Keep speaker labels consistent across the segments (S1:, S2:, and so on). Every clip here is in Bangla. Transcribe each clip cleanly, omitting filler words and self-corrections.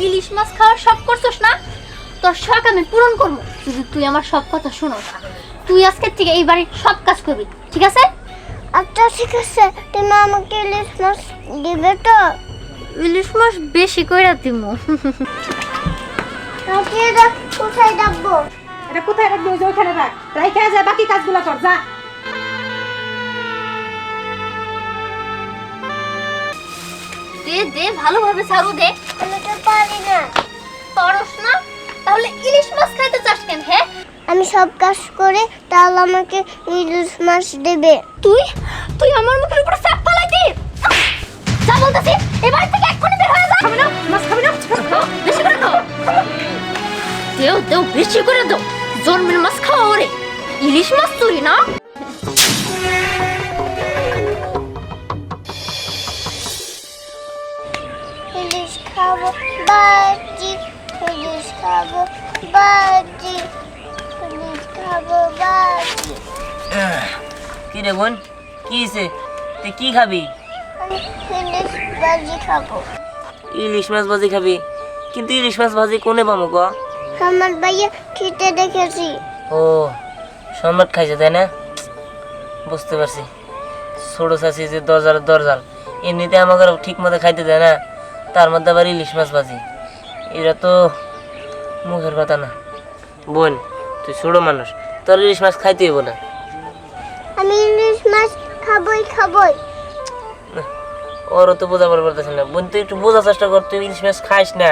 S1: ইলিশ মাছ খাওয়ার শখ করছস না, তোর শখ আমি পূরণ করবো যদি তুই আমার সব কথা শুনোস। তুই আজকের থেকে এই বাড়ির সব কাজ করবি, ঠিক আছে?
S2: আচ্ছা ঠিক আছে, তুমি আমাকে ইলিশ মাছ দিবে তো?
S1: ইলিশ মাছ বেশি কইরা দিমু।
S2: কোথায় রাখবো?
S3: এটা কোথায় রাখবি? ওই যে ওখানে রাখ, রাইখা যা, বাকি কাজগুলো কর যা।
S1: দে দে, ভালোভাবে ছাড়ু দে।
S2: আমি তো পারি না।
S1: পারস না? তাহলে ইলিশ মাছ খাইতে চাস কেন? হ্যাঁ,
S2: আমি সব কাজ করে, তাহলে আমাকে ইলিশ মাছ দেবে।
S1: তুই তুই আমার মুখের উপর চাপ ফালাই দিস। যা বলতাছি, এই বাড়ি থেকে এক্ষুনি বের হয়ে যা।
S3: খাবি না মাছ, খাবি না?
S1: বেশি করে দাও, দেও দেও, বেশি করে দাও। জন্মের মাছ খাওয়া ওরে, ইলিশ মাছ চুরি না।
S2: ইলিশ খাবো বাজি, ইলিশ খাবো বাজি, ইলিশ খাবো বাজি।
S4: কি রে বোন, কি হয়েছে? তুই কি খাবি?
S2: আমি ইলিশ বাজি খাবো।
S4: ইলিশ মাছ ভাজি খাবি? কিন্তু ইলিশ মাছ ভাজি কোনে পাবো ক?
S2: আমার ভাইয়া খেতে দেখেছি।
S4: ও, সম্রাট খাইছে তাই না? বুঝতে পারছি। ছোট চাষি যে দরজাল দরজাল, এমনিতে আমাকে ঠিক মতো খাইতে দেয় না, তার মধ্যে আবার ইলিশ মাছ ভাজি। এরা তো মুখের কথা না। বোন, তুই ছোট মানুষ, তোর ইলিশ মাছ খাইতে হইব না।
S2: আমি ইলিশ মাছ খাবই খাবই।
S4: ওরও তো বোঝাবার পারতেছে না। বোন, তুই একটু বোঝার চেষ্টা কর, তুই ইলিশ মাছ খাইস না।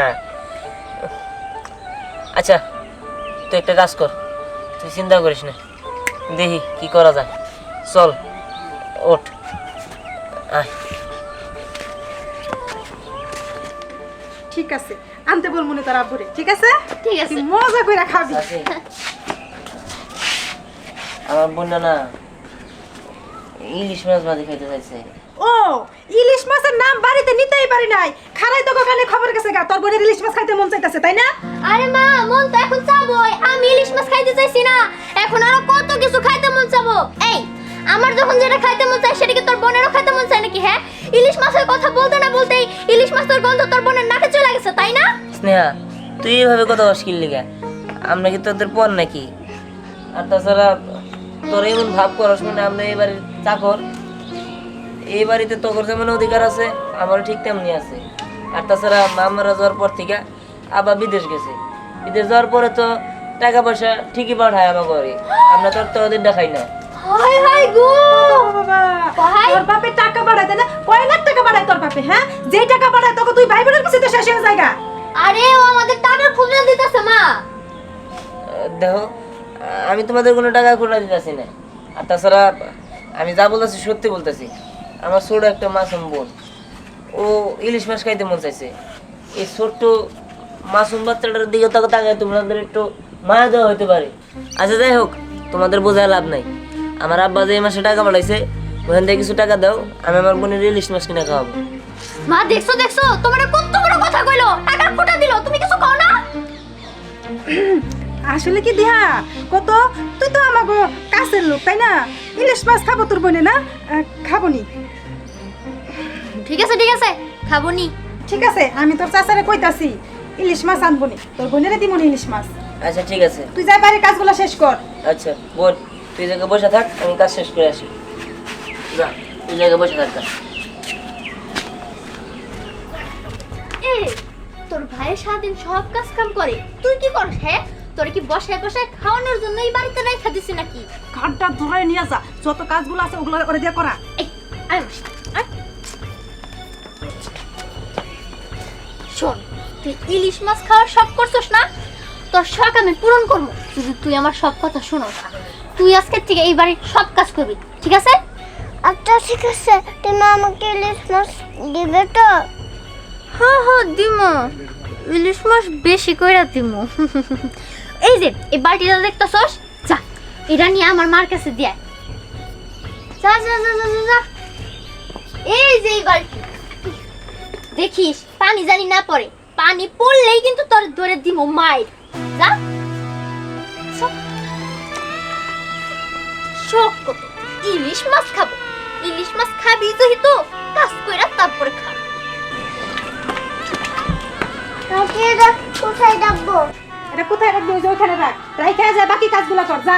S4: আচ্ছা, তুই একটা কাজ কর, তুই চিন্তা করিস না, দেখি কি করা যায়। চল, ওঠ, আয়।
S3: ঠিক আছে, আনতে বল মনে তার আব্বুরে, ঠিক আছে?
S1: ঠিক আছে।
S3: তুই মজা করে খাবি।
S4: আছে। আমার বোন না ইলিশ মাছ ভাজি খাইতে চাইছে।
S3: ও, ইলিশ মাছের নাম বাড়িতে নিতেই পারি নাই, খারাই তো ওখানে খবর গেছে গা, তোর বোনের ইলিশ মাছ খাইতে মন চাইতেছে, তাই না?
S1: আরে মা, মন তো এখন চাবই। আমি ইলিশ মাছ খাইতে চাইছি না, এখন আরো কত কিছু খাইতে মন চাবো। এই, আমার যখন যেটা খাইতে মন চায় সেটাকে তোর বোনেরও খাইতে মন চায় নাকি? হ্যাঁ, ইলিশ মাছের কথা বলতে না বলতেই ইলিশ মাছের গন্ধ তোর বোনের নাকে চলে গেছে, তাই না?
S4: স্নেহা, তুই এইভাবে কথা অস্কিল লিগা? আমরা কি তোদের পর নাকি? আর তাছাড়া তোর এমন ভাব করস মানে আমরা এই বাড়ির চাকর। এই বাড়িতে তোর যেমন অধিকার আছে, আমারও ঠিক তেমনি আছে। আর তাছাড়া মামারা যাওয়ার পর থেকে আবার বিদেশ গেছে, বিদেশ যাওয়ার পরে তো টাকা পয়সা ঠিকই পাঠায় আমার ঘরে, আমরা তো ওদের দেখাই না।
S1: হাই হাই গো,
S3: বাবা,
S1: ভাই।
S3: তোর বাপে টাকা বাড়ায় দেয় না? কয় লাখ টাকা বাড়ায় তোর বাপে? হ্যাঁ, যে টাকা বাড়ায় তোকে তুই ভাই বোনের কাছে তো শেষ হয়ে জায়গা।
S1: আরে ও আমাদের টাকার খুঁজে দিতেছে মা।
S4: দেখো, আমি তোমাদের কোনো টাকা খোলা দিতেছি না। আর তাছাড়া আমি যা বলতেছি সত্যি বলতেছি। আমার ছোট একটা মাসুম বোন, ও ইলিশ মাছ খাইতে মন চাইছে। এই ছোট্ট মাসুম বাচ্চাটার দিকে তো তাকায় তোমাদের একটু মায়া দেওয়া হতে পারে। আচ্ছা যাই হোক, তোমাদের বোঝায় লাভ নাই। আমার আব্বা যে এই মাসে টাকা পাঠাইছে, ওখান থেকে কিছু টাকা দাও, আমি আমার বোনের ইলিশ মাছ কিনে খাওয়াবো।
S1: মা, দেখছো দেখছো, তোমার কত বড় কথা কইলো, টাকার খোটা দিল, তুমি কিছু কও না?
S3: আসলে কি দিহা কত, তুই তো আমাগো কাছের লোক, তাই না? ইলিশ মাছ খাবো তোর বোনে না? খাবো নি।
S1: ঠিক আছে ঠিক আছে, খাবো নি।
S3: ঠিক আছে, আমি তোর চাচারে কইতাছি ইলিশ মাছ আনবো নি, তোর বোনেরে দিমো নি ইলিশ মাছ।
S4: আচ্ছা ঠিক আছে।
S3: তুই যাই বাড়ির কাজগুলো শেষ কর।
S4: আচ্ছা বোন, তুই জায়গায় বসে থাক, আমি কাজ শেষ করে আসি। যা, তুই জায়গায় বসে থাক।
S1: এই, তোর ভাই সারাদিন সব কাজ কাম করে, তুই কি করস? হ্যাঁ, তোর কি বসায় বসায় খাওয়ানোর জন্য এই বাড়িতে রাইখা দিছিস নাকি?
S3: ঘাটটা ধরে নিয়ে যা, যত কাজগুলো আছে ওগুলো ওরে দিয়ে করা।
S1: এই, আয় বস, আয়। শোন, তুই ইলিশ মাছ খাওয়ার শখ করছস না, তোর শখ আমি পূরণ করবো যদি তুই আমার সব কথা শুনোস। তুই আজকের থেকে এই বাড়ির সব কাজ করবি, ঠিক আছে?
S2: আচ্ছা ঠিক আছে, তুমি আমাকে ইলিশ মাছ দিবে তো?
S1: হ্যাঁ হ্যাঁ দিমো, ইলিশ মাছ বেশি কইরা দিমো। এই যে এই বাটিটা দেখতেছস, যা এটা নিয়ে আমার মার কাছে দিয়ে আয়। যা যা যা যা যা, যা। এই যে এই বালতি, দেখিস পানি জানি না পড়ে, পানি পড়লেই কিন্তু তোর ধরে দিমো মাইর। যা, শখ কত ইলিশ মাছ খাবো, ইলিশ মাছ খাবি যেহেতু কাজ কইরা তারপরে খা।
S2: আমাকে এটা কোথায় রাখবো?
S3: এটা কোথায় রাখবি? ওই যে ওখানে রাখ, রাইখা যা, বাকি কাজগুলো কর যা।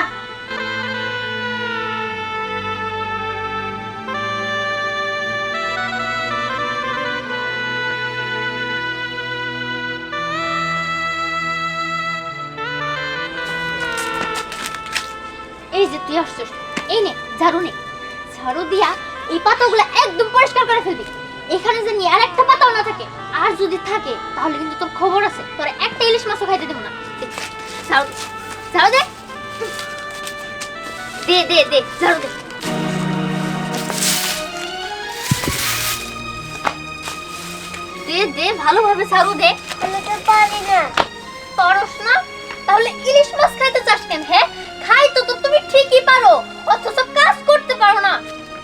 S1: এই যে তুই আসছিস, এই নে ঝাড়ু নে, ঝাড়ু দিয়া এই পাতাগুলো একদম পরিষ্কার করে ফেলবি। এখানে যে নিয়ে আর একটা পাতাও না থাকে, আর যদি থাকে তাহলে কিন্তু তোর খবর আছে, তোর একটা ইলিশ মাছও খাইতে দেবো না। ঝাড়ু দে, ঝাড়ু দে, দে দে দে, ঝাড়ু দে। দে দে, ভালোভাবে ঝাড়ু দে।
S2: আমি তো পারি না।
S1: পারস না? তাহলে ইলিশ মাছ খাইতে চাস কেন? হ্যাঁ, খাইতে তো তুমি ঠিকই পারো, অথচ কাজ করতে পারো না।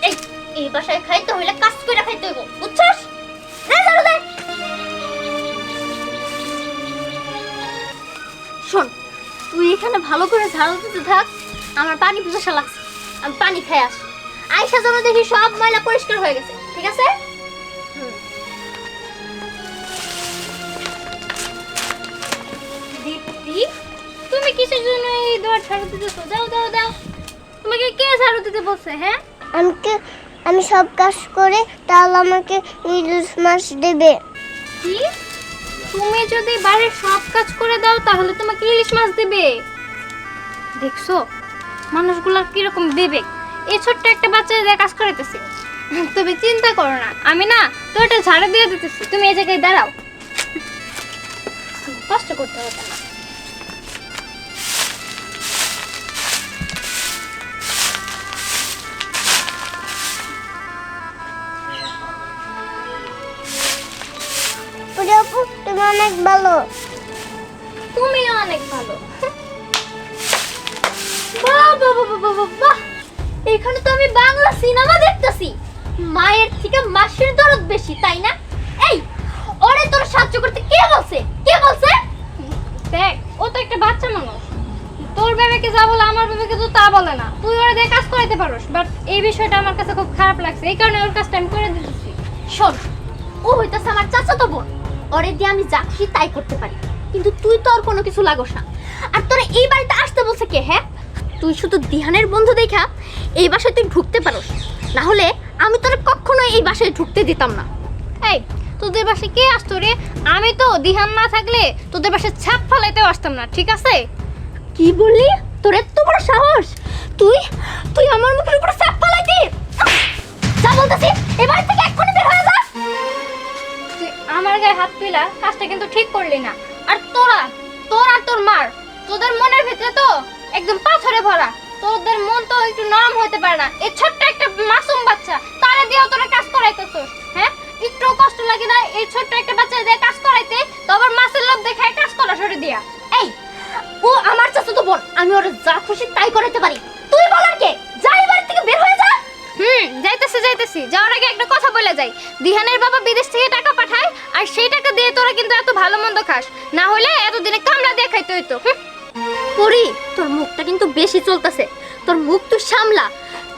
S1: এই এই বাসায় খাইতে হইলে কাজ করে খাইতে হইব, বুঝছস? দে ঝাড়ু দে। শোন, তুই এখানে ভালো করে ঝাড়ু দিতে থাক, আমার পানি পিপাসা লাগছে, আমি পানি খাই আস। আয়সা যেন দেখি সব ময়লা পরিষ্কার হয়ে গেছে, ঠিক আছে? দীপ্তি, তুমি কিসের জন্য এই দুয়ার ঝাড়ু দিতেছো? দাও দাও দাও। তোমাকে কে ঝাড়ু দিতে বলছে? হ্যাঁ,
S2: আমি সব কাজ করে তাহলে আমাকে ইলিশ মাছ দেবে।
S1: কি? তুমি যদি বাড়ির সব কাজ করে দাও তাহলে তোমাকে ইলিশ মাছ দেবে? দেখছো মানুষগুলোর কিরকম বিবেক। এই ছোট্ট একটা বাচ্চা দিয়ে কাজ করাইতেছি, তুমি চিন্তা করো না, আমি না তো এটা ঝাড়ু দিয়ে দিতেছি, তুমি এই জায়গায় দাঁড়াও, কষ্ট করতে হবে না।
S2: ওরে আপু, তুমি অনেক ভালো।
S1: তুমিও অনেক ভালো। বাহ বাহ বাহ বাহ বাহ বাহ, এখানে তো আমি বাংলা সিনেমা দেখতেছি। মায়ের থেকে মাসির দরদ বেশি, তাই না? এই ওরে তোর সাহায্য করতে কে বলছে? কে বলছে? দেখ, ও তো একটা বাচ্চা মানুষ, তোর বেবিকে যা বলে আমার বেবিকে তো তা বলে না। তুই ওরে দিয়ে কাজ করাইতে পারোস, বাট এই বিষয়টা আমার কাছে খুব খারাপ লাগছে, এই কারণে ওর কাজটা আমি করে দিতেছি। শোন, ও হইতাছে আমার চাচাতো বোন, ওরে দিয়ে আমি যা খুশি তাই করতে পারি, কিন্তু তুই তো আর কোনো কিছু লাগোস না। আর তোরা এই বাড়িতে আসতে বলছে কে? হ্যাঁ, তুই শুধু দিহানের বন্ধু দেখা এই বাসায় তুই ঢুকতে পারোস, না হলে আমি তোরে কখনোই এই বাসায় ঢুকতে দিতাম না। এই তোদের বাসায় কে আসতো রে? আমি তো দিহান না থাকলে তোদের বাসায় ছাপ ফালাইতেও আসতাম না, ঠিক আছে? কি বললি? তোর এত বড় সাহস, তুই তুই আমার মুখের উপর ছাপ ফালাইতি? যা বলতেছি, এই বাড়ি থেকে এক্ষুনি বের হয়ে যা। তুই আমার গায়ে হাত তুইলা কাজটা কিন্তু ঠিক করলি না। আর তোরা, তোর আর তোর মার, তোদের মনের ভিতরে তো একদম পাথরে ভরা, তোদের মন তো একটু নরম হতে পারে না। এই ছোট্ট একটা মাসুম বাচ্চা, তারে দিয়েও তোরা কাজ করাইতেছস? হ্যাঁ, একটু কষ্ট লাগে না এই ছোট্ট একটা বাচ্চা দিয়ে কাজ করাইতে? তো আবার মাছের লোভ দেখায় কাজ করা সরে দিয়া। এই ও আমার চাচাতো বোন, আমি ওর যা খুশি তাই করাইতে পারি, তুই বলার কে? যাই বাড়ি থেকে বের হয়ে যা। যাইতেছি, যাওয়ার আগে একটা কথা বলে যাই, দিহানের বাবা বিদেশ থেকে টাকা পাঠায়, আর সেই টাকা দিয়ে তোরা কিন্তু এত ভালো মন্দ খাস, না হলে এতদিনে কামলা দিয়ে খাইতে হইতো। পরি, তোর মুখটা কিন্তু বেশি চলতেছে, তোর মুখ তুই সামলা,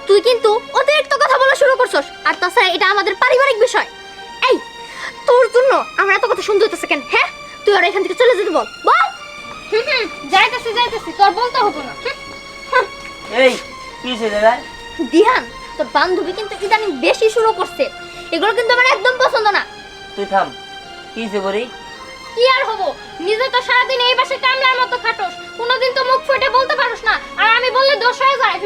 S1: তুই কিন্তু অতিরিক্ত কথা বলা শুরু করছস। আর তাছাড়া এটা আমাদের পারিবারিক বিষয়। এই তোর জন্য আমরা এত কথা শুনতে হইতেছে কেন? হ্যাঁ, তুই আর এখান থেকে চলে যেতে বল, বল। যাইতেছি, তোর বলতে হবে না।
S4: এই কি হইছে দাদা?
S1: দিহান, তোর বান্ধবী কিন্তু ইদানিং বেশি শুরু করছে, এগুলো কিন্তু আমার একদম পছন্দ না।
S4: তুই থাম, কি হইছে বরি?
S1: কি আর হবো, নিজে তো সারাদিন এই বাসে কামলার মতো খাটোস, কোনোদিন তো মুখ ফুটে বলতে পারোস না, আর আমি বললে দোষ হয়ে যায়।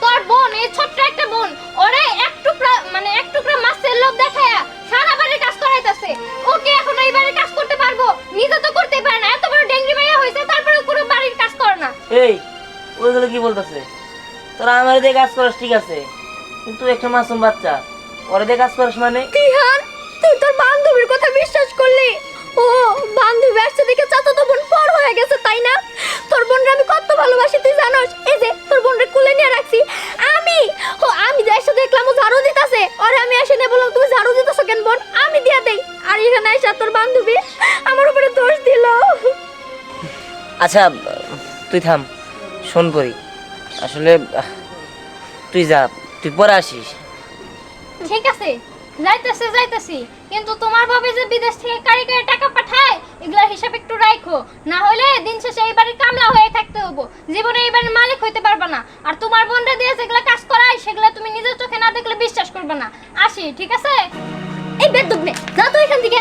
S1: তোর বোন, এই ছোট্ট একটা বোন, ওরে এক টুকরা মাছের লোভ দেখায়া সারা বাড়ির কাজ করাইতাছে। ওকে এখন এই বাড়ির কাজ করতে পারবো? নিজে তো করতেই পারে না, এত বড় ডেঙ্গি মাইয়া হইছে, তারপরে পুরো বাড়ির কাজ করে না।
S4: এই ওইগুলো কি বলতেছে? তোরা আমার দিয়ে কাজ করাস ঠিক আছে, কিন্তু একটা মাসুম বাচ্চা ওরে দিয়ে কাজ করাস মানে?
S1: দিহান, তুই তোর বান্ধবীর কথা বিশ্বাস করলি? ও বান্ধবী আসছে দেখে চাচাতো বোন পর হয়ে গেছে, তাই না? তোর বোনরে আমি কত ভালোবাসি তুই জানোস? এই যে তোর বোনরে কুলে নিয়ে রাখছি আমি যে এসে দেখলাম ও ঝাড়ু দিতেছে, আর আমি এসে নিয়ে বললাম তুমি ঝাড়ু দিতেছো কেন বোন? আমি দিয়া দেই, আর এখানে এসে তোর বান্ধবী আমার উপরে দোষ দিল।
S4: আচ্ছা তুই থাম, শোন পরি, আসলে তুই যা, তুই পরে আসিস।
S1: ঠিক আছে, যাইতেছি কিন্তু তোমার ভাবে যে বিদেশ থেকে কারি কারি টাকা পাঠায় এগুলার হিসাব একটু রাখো, না হলে দিন শেষে এই বাড়ির কামলা হয়ে থাকতে হবো, জীবনে এই বাড়ির মালিক হইতে পারবে না। আর তোমার বোনরা দিয়ে যেগুলা কাজ করায় সেগুলা তুমি নিজের চোখে না দেখলে বিশ্বাস করবে না। আসি, ঠিক আছে? এই বেদব নে, যা তো এখান থেকে।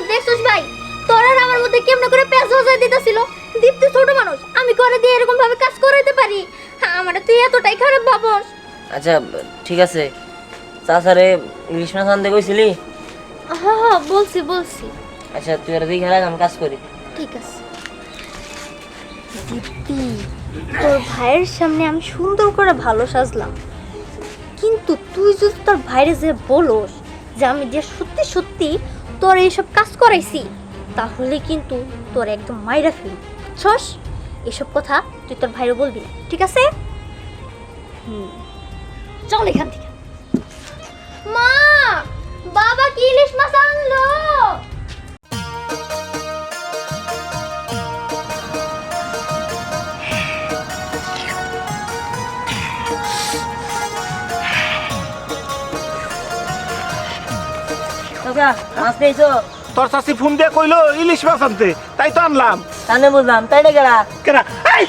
S1: দেখছস ভাই, তোর আর আমার মধ্যে কেমন করে পেঁচ হয়ে দিতেছিল। দীপ্তি ছোট মানুষ, আমি করে দিয়ে এরকম ভাবে কাজ করাইতে পারি? আমারে তুই এতটাই খারাপ ভাবস?
S4: আচ্ছা ঠিক আছে, চাচারে ইলিশ মাছ আনতে কইছিলি?
S1: হ্যাঁ বলছি।
S4: আচ্ছা তুই আর দেখে রাখ, আমি কাজ করি।
S1: ঠিক আছে। দীপ্তি, তোর ভাইয়ের সামনে আমি সুন্দর করে ভালো সাজলাম, কিন্তু তুই যদি তোর ভাইরে যে বলোস যে আমি যে সত্যি সত্যি তোর এইসব কাজ করাইছি, তাহলে কিন্তু তোর একদম মাইরা ফেলব, বুঝছস? এসব কথা তুই তোর ভাইরে বলবি না, ঠিক আছে? চল এখান থেকে। মা, বাবা কি ইলিশ মাছ আনলো?
S4: চাচা মাছ পেয়েছো?
S5: তোর চাষি ফোন দিয়ে কইলো ইলিশ মাছ আনতে, তাই তো আনলাম।
S4: তাহলে বুঝলাম, তাই না গেলা?
S5: কেরা এই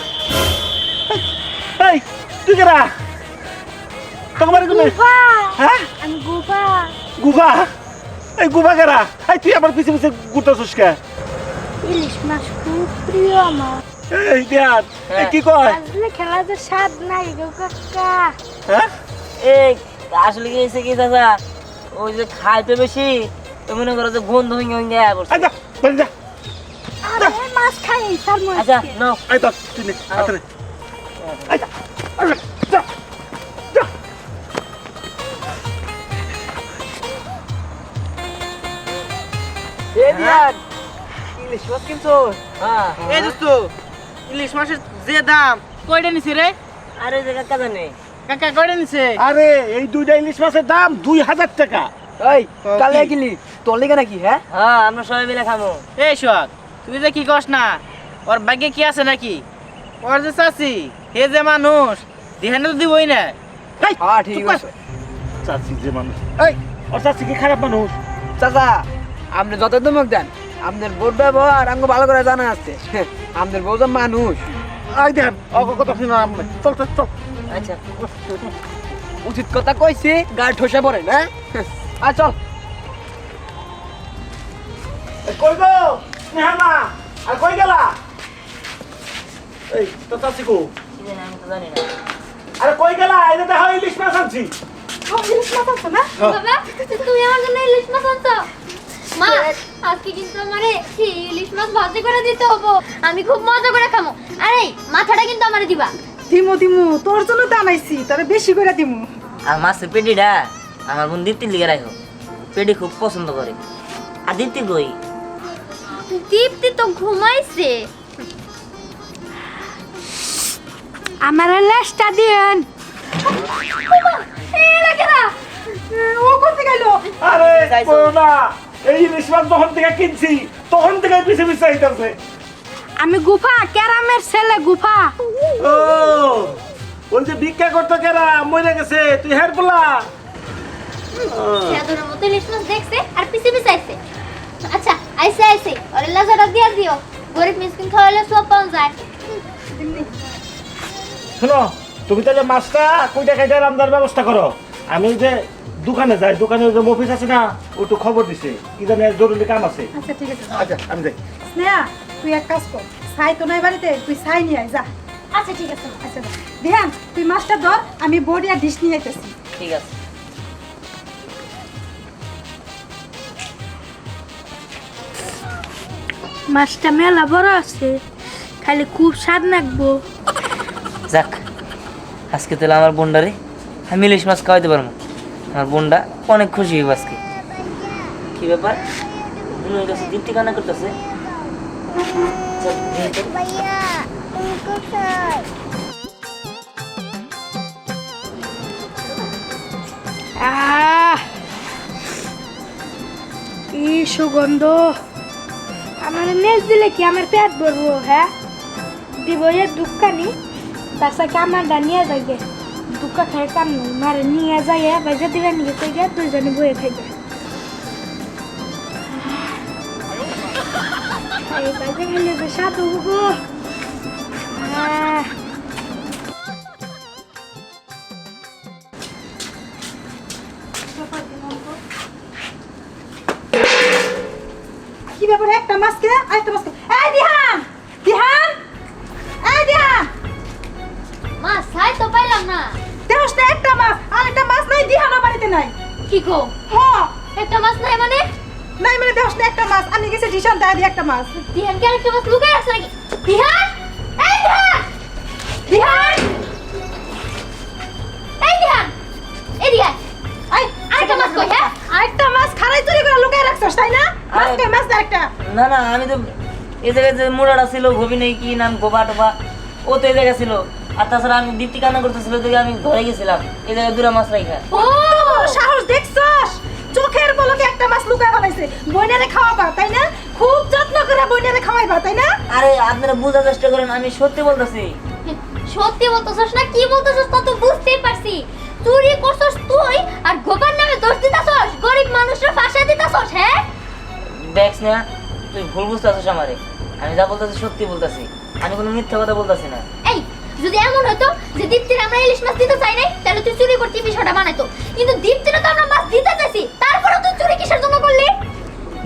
S5: এই তুই কেরা? তোকে বাড়ি কোনে? হ্যাঁ
S1: আমি গোপা।
S5: গুফা? এই গুফা কেরা? এই তুই আমার পিছে পিছে ঘুরতেছিস কে?
S1: ইলিশ মাছ খুব প্রিয় আমার।
S5: এই দেখ এই কি কয়?
S1: আসলে খেলা যে স্বাদ নাই গো কাকা।
S5: হ্যাঁ
S4: এই আসলে কি হয়েছে কি চাচা, ওই যে খাইতে বেশি তো মনে করো যে গন্ধ ভেঙে পড়ছে।
S5: আচ্ছা বলি যা।
S1: আরে মাছ খাই তার মধ্যে।
S4: আচ্ছা নাও।
S5: এই তো তুই নে হাতে নে। আচ্ছা আচ্ছা যা যা।
S6: এই দিয়ান ইলিশ মাছ কিনছো?
S4: হ্যাঁ।
S6: এই দোস্ত, ইলিশ মাছের যে দাম কয়টা নিছে রে?
S4: আরে যে কাকা জানে।
S6: কাকা কয়টা নিছে?
S5: আরে এই দুইটা ইলিশ মাছের দাম 2000 টাকা।
S6: এই কালে কিলি তোর লিগা নাকি? হ্যাঁ
S4: হ্যাঁ আমরা সবাই মিলে খাবো।
S6: এই সোহাগ, তুই যে কি কস না, ওর ভাগ্যে কি আছে নাকি? ওর যে চাচি হে যে মানুষ দিহানে তো দিবই না।
S5: এই
S6: হ্যাঁ ঠিক আছে
S5: চাচি যে মানুষ, এই ওর চাচি কি খারাপ মানুষ?
S6: চাচা, আপনি যত দমক দেন আপনার বোর ব্যবহার আমাকে ভালো করে জানা আছে। আপনার বউ যে মানুষ।
S5: আই দেন অগ কথা শুনা আমনে চল চল চল।
S4: আচ্ছা
S6: উচিত কথা কইছি, গাড়ি ঠসে পড়ে না। আর চল।
S5: কই গো নেহানা, আর কই গেলা? এই তো চাচি কো?
S4: কি জানি, আমি তো জানি না।
S5: আরে কই গেলা? এই যে দেখো ইলিশ মাছ আনছি।
S3: ইলিশ মাছ আছে না?
S1: বাবা, তুমি আমার জন্য ইলিশ মাছ আনছো? মা, আজকে কিন্তু আমারে ইলিশ মাছ ভাজি করে দিতে হবে, আমি খুব মজা করে খাবো। আরে মাথাটা কিন্তু আমারে দিবা।
S3: দিমু তোর জন্য তো আনাইছি, তোরে বেশি করে দিমু।
S4: আর মাছের পেটিটা আমার বোন দীপ্তির লিগে রাখো, পেটি খুব পছন্দ করে। আর দীপ্তি কই?
S1: দীপ্তি তো ঘুমাইছে। আমার লাশটা দিন।
S3: ও কোথায় গেল?
S5: আরে কই না, এই ইলিশ মাছ যখন থেকে কিনছি তখন থেকে পিছে পিছে আইতাছে।
S1: আমি গুফা, ক্যারামের ছেলে গুফা।
S5: ও ওই যে ভিক্ষা করতে কেরা মরে গেছে, তুই হের বলা।
S1: সাধুর মতো ইলিশ মাছ দেখছে আর পিছে পিছে আইছে। আচ্ছা আইছে ওরে লাজাটা দিয়া দিও, গরিব মিসকিন খাওয়ালে সব পাওয়া যায়।
S5: শোনো, তুমি তাহলে মাছটা কইটা কাইটা রান্নার ব্যবস্থা করো। আমি যে দোকানে যাই, দোকানে যে অফিস আছে না, ও একটু খবর দিছে কি জানে জরুরি কাম আছে।
S3: আচ্ছা ঠিক আছে।
S5: আচ্ছা আমি যাই।
S3: স্নেহা, তুই এক কাজ কর, ছাই তো নাই বাড়িতে, তুই ছাই নিয়ে আয় যা।
S1: আচ্ছা ঠিক আছে।
S3: আচ্ছা ধ্যান, তুই মাছটা ধর, আমি বড়ি আর ডিশ নিয়ে আইতেছি।
S4: ঠিক আছে।
S1: মাছটা মেলা বড় আছে, খালি খুব স্বাদ লাগবো।
S4: যাক, আজকে তাহলে আমার বোনটারে আমি ইলিশ মাছ খাওয়াইতে পারবো। আমার বোনটা অনেক খুশি হইব আজকে। কি ব্যাপার, বোনের কাছে দীপ্তি কান্না করতেছে? চল, দেখি তো।
S2: ভাইয়া তুমি কোথায়?
S1: কি সুগন্ধ! আমার নেজ দিলে কি আমার পেট ভরবো? হ্যাঁ দিব, এ দুঃখানি তার সাথে আমারটা নিয়ে যাবে। দুঃখা খাই কাম নেই, মারে নিয়ে যাই বাজে দিলে নিয়ে দুইজনে বয়ে খাইবে।
S3: এই বাইরে গেলে যে স্বাদ হবো গো। কি ব্যাপার একটা মাছকে আরেকটা মাছকে এই দিহান দিহান এই দিহান
S1: মাছ ছাই তো পাইলাম না।
S3: দেহস না একটা মাছ আরেকটা মাছ নাই দিহানও বাড়িতে নাই
S1: কি কো?
S3: হ্যাঁ
S1: একটা মাছ নাই মানে?
S3: নাই মানে দেহস না একটা মাছ আমি গেছি জিশান দাদি একটা মাছ
S1: দিহান কি আরেকটা মাছ লুকাই আছে নাকি? দিহান! এই দিহান! দিহান! এই দিহান! এদিকে আয়।
S3: এই
S1: আরেকটা মাছ কই, হ্যাঁ?
S3: আরেকটা মাছ খারাই চুরি করে লুকায় রাখছস তাই না মাছ কই মাছ আরেকটা
S4: না না আমি তো এই জায়গায় যে মোড়াটা ছিল গভীর নেই কি নাম গোবা টোবা ও তো এই জায়গায় ছিল আর তাছাড়া আমি দীপ্তি কান্না করতেছিল দেখে আমি ঘরে গেছিলাম এই জায়গায় দুরা মাছ রাখা
S1: ও!
S3: সাহস দেখছস চোখের পলকে একটা মাছ লুকায় ফেলাইছে বইনারে খাওয়াবা তাই না খুব যত্ন করে বইনারে খাওয়াইবা তাই না
S4: আরে আপনারা বোঝার চেষ্টা করেন আমি সত্যি বলতেছি
S1: সত্যি বলতেছস না কি বলতেছস তা তো বুঝতেই পারছি। চুরি করছস তুই আর গোপাল নামে দোষ দিতাছস, গরিব মানুষরা ফাঁসা দিতাছস, হ্যাঁ?
S4: দেখছ না তুই ভুল বুঝতেছিস আমারে আমি যা বলতেছি সত্যি বলতেছি আমি কোনো মিথ্যা কথা বলতেছি না
S1: এই যদি এমন হতো যে দীপ্তির আমরা ইলিশ মাছ দিতে চাই নাই তাহলে তুই চুরি করতে বিষয়টা বানাইতো, কিন্তু দীপ্তির তো আমরা মাছ দিতে চাইছি তারপরে তুই চুরি কিসের জন্য করলি?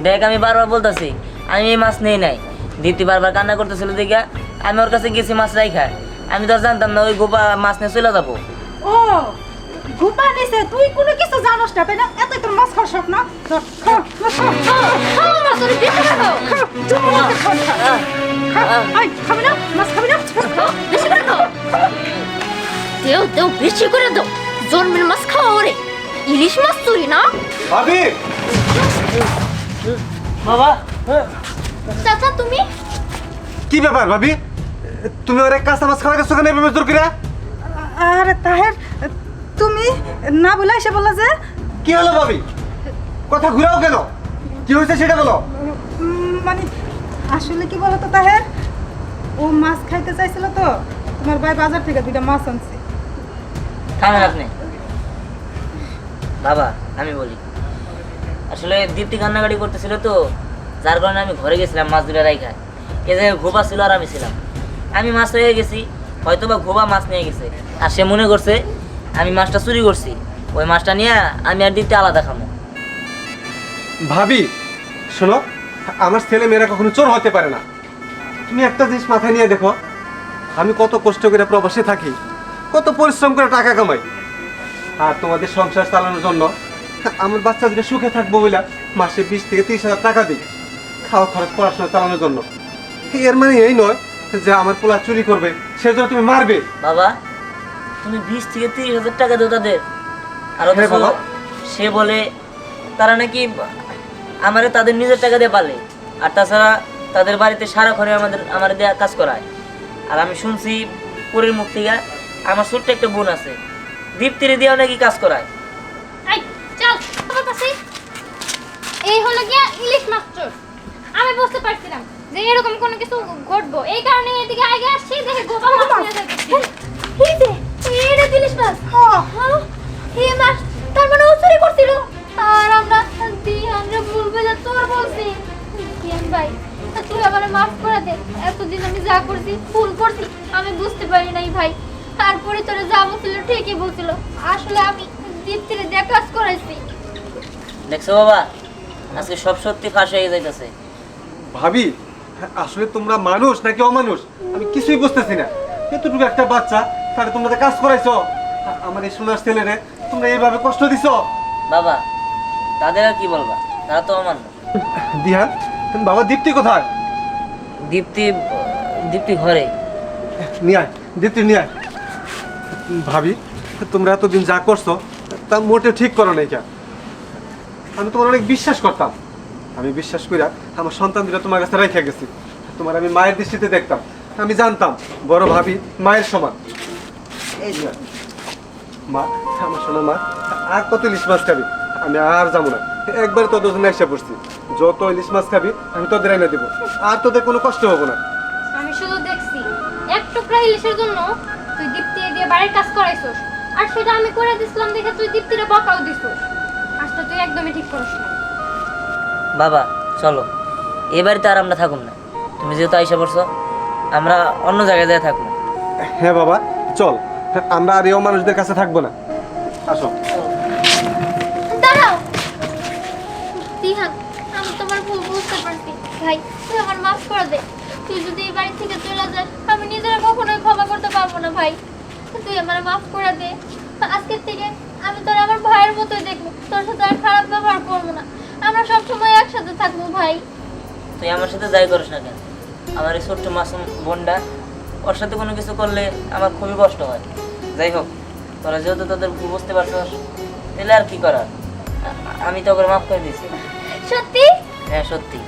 S4: দেখ আমি বারবার বলতেছি আমি এই মাছ নেই নাই দীপ্তি বারবার কান্না করতেছিল দেখে আমি ওর কাছে গেছি মাছ রাইখা আমি তো আর জানতাম না ওই গোপা মাছ নিয়ে চলে যাবো
S3: ও গুপা নিছে তুই কোনো কিছু জানোস না তাই না এত তোর মাছ খাওয়ার শখ না ধর, খা, মাছ খা, খা,
S1: খাও না তোর বেশি করে খাও,
S3: খা, চুপ করে খা, খা, খা, এই, খাবি না মাছ খাবি না
S1: খাও, বেশি করে খাও। দেও দেও বেশি করে দাও, জন্মের মাছ খাওয়া ওরে, ইলিশ মাছ চুরি না?
S5: ভাবি
S4: বাবা
S1: চাচা তুমি?
S5: কি ব্যাপার ভাবি তুমি ওরে কাঁচা মাছ খাওয়াইতেছো কেন এভাবে জোর করে
S3: আরে তাহের তুমি না বলে এসে বললা যে
S5: কি হলো ভাবি কথা ঘুরাও কেন কি হয়েছে সেটা বলো
S3: মানে আসলে কি বলতো তাহের ও মাছ খাইতে চাইছিল তো তোমার ভাই বাজার থেকে দুইটা মাছ আনছে
S4: থামেন আপনি বাবা আমি বলি আসলে দীপ্তি কান্নাকাটি করতেছিল তো যার কারণে আমি ঘরে গেছিলাম মাছ দুটো রাইখা এ জায়গায় ঘোবা ছিল আর আমি ছিলাম আমি মাছ রেখে গেছি হয়তো বা ঘোবা মাছ নিয়ে গেছে আর সে মনে করছে আমি মাছটা চুরি করছি ওই মাছটা নিয়ে আমি আর দীপ্তি আলাদা খামো
S7: ভাবি শোনো আমার ছেলে মেয়েরা কখনো চোর হতে পারে না তুমি একটা জিনিস মাথায় নিয়ে দেখো আমি কত কষ্ট করে প্রবাসে থাকি কত পরিশ্রম করে টাকা কামাই আর তোমাদের সংসার চালানোর জন্য আমার বাচ্চা দুটো সুখে থাকবো বলে মাসে 20 থেকে 30,000 টাকা দিই খাওয়া খরচ পড়াশোনা চালানোর জন্য এর মানে এই নয় যে আমার পোলা চুরি করবে সেজন্য তুমি মারবে
S4: বাবা তুমি 20 থেকে 30,000 টাকা দাও তাদের আর
S7: হ্যাঁ
S4: অথচ
S7: বাবা।
S4: সে বলে তারা নাকি আমারে তাদের নিজের টাকা দিয়ে পালে আর তাছাড়া তাদের বাড়িতে সারা ঘরে আমার দেয়া কাজ করায় আর আমি শুনছি পুরীর মুখ থেকে আমার ছোট্ট একটা বোন আছে দীপ্তিরে দিয়েও নাকি কাজ করায়
S1: এই চল আমার কাছে। এই হলো গিয়া ইলিশ মাছ চোর। আমি বুঝতে পারছিলাম যে এরকম কোনো কিছু ঘটবো, এই কারণে এদিকে আগে আসছি দেখে গোপা মাছ নিয়ে যাচ্ছি। এই যে এটা ইলিশ মাছ, হ্যাঁ এই মাছ তার মানে ও চুরি করছিল আর আমরা ভুল বুঝে চোর বলছি। কেন ভাই তুই আমার মাফ করে দে, এতদিন আমি যা করছি ভুল করছি আমি বুঝতে পারি নাই ভাই। তারপরে তোরা যা বলছিল ঠিকই বলছিল, আসলে আমি দীপ্তিরে দিয়ে কাজ করাইছি।
S4: দেখছো বাবা আজকে সব সত্যি ফাঁস হয়ে যাইতেছে
S7: ভাবি আসলে তোমরা মানুষ নাকি অমানুষ আমি কিছুই বুঝতেছি না এতটুকু একটা বাচ্চা তাহলে তোমরা তো কাজ করাইছো আমার এই সোনার ছেলেরে তোমরা এইভাবে কষ্ট দিছো
S4: বাবা তাদের আর কি বলবা তারা তো অমান্য
S7: দিহান বাবা দীপ্তি কোথায়
S4: দীপ্তি ঘরে
S7: নিয়ে আয় দীপ্তি নিয়ে আয় ভাবি তোমরা এতদিন যা করছো তা মোটেও ঠিক করো নাই কেন আমি তোমার অনেক বিশ্বাস করতাম আমি বিশ্বাস করিয়া আমার সন্তান দুটা তোমার কাছে রেখে গেছি তোমার আমি মায়ের দৃষ্টিতে দেখতাম আমি জানতাম বড় ভাবি মায়ের সমান এই যে মা আমার শোনো মা আর কত ইলিশ মাছ খাবি আমি আর যাবো না একবার তোদের জন্য এসে পড়ছি যত ইলিশ মাছ খাবি আমি তোদের এনে দেবো আর তোদের কোনো কষ্ট হবো না
S1: আমি শুধু দেখছি এক টুকরা ইলিশের জন্য তুই দীপ্তি দিয়ে বাড়ির কাজ করাইছস, আর সেটা আমি করে দিছিলাম দেখে তুই দীপ্তিরে বকাও দিছস। কাজটা তুই একদমই ঠিক করিস না।
S4: বাবা চলো এ বাড়িতে আর আমরা থাকুন না তুমি যেহেতু আইসা পড়ছো, আমরা অন্য জায়গায় যাই থাকবো।
S7: হ্যাঁ বাবা, চল, আমরা আর এও মানুষদের কাছে থাকবো না। আসো।
S1: দাঁড়াও দিহান, আমি তোমার ভুল বুঝতে পারছি ভাই, তুই আমার মাফ করে দে। তুই যদি এই বাড়ি থেকে চলে যাস, আমি নিজেরা কখনোই ক্ষমা করতে পারবো না ভাই। তুই আমার মাফ করে দে। আজকের থেকে আমি তোর আমার ভাইয়ের মতোই দেখবো, তোর সাথে আর খারাপ ব্যবহার করবো না। আমরা সব সময় একসাথে থাকবো ভাই।
S4: তুই আমার সাথে যাই করিস না কেন, আমার এই ছোট্ট মাসুম বোনটা, ওর সাথে কোনো কিছু করলে আমার খুবই কষ্ট হয়। যাই হোক, তোরা যেহেতু তোদের ভুল বুঝতে পারছস, তাহলে আর কি করার, আমি তো ওকে মাফ করে দিয়েছি।
S1: সত্যি?
S4: হ্যাঁ সত্যি।